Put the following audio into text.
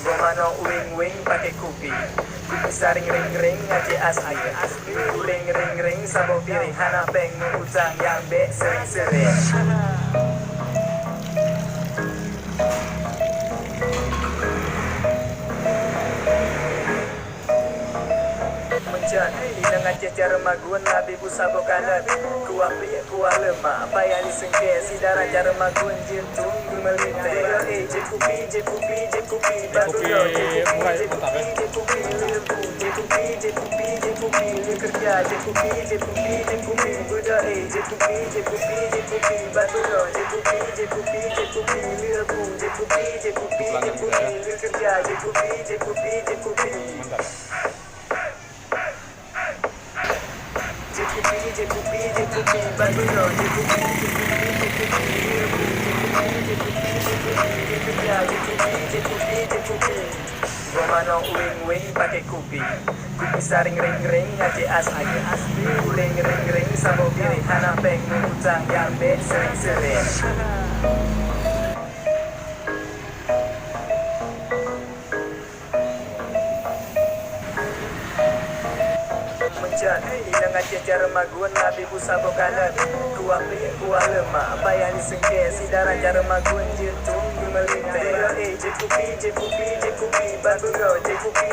Gomano uing-uing pakai kupi. Bisa ring-ring-ring ngaji asli. Ring-ring-ring sabo piring. Hana peng mengutang yang be sering-sering. Inang cecar magun nabi busabo kanan kuah pria kuah lemak apa yang disengke sidara cara magun jintung melinteh jekupi batulo jekupi kerja jekupi budak jekupi batulo jekupi lebu jekupi kerja jekupi Jekupi, batulo, jekupi, Gomano uing-uing pakai kupi. Kupi saring ring-ring ngaji asli. Ring-ring-ring sabo piring. Hana peng mengutang yang be sering-sering. Inang cecar magun nabi busabo kanan kuah pria kuah lemak apa yang disengke sidara cara magun jintung melinteh jekupi batulo jekupi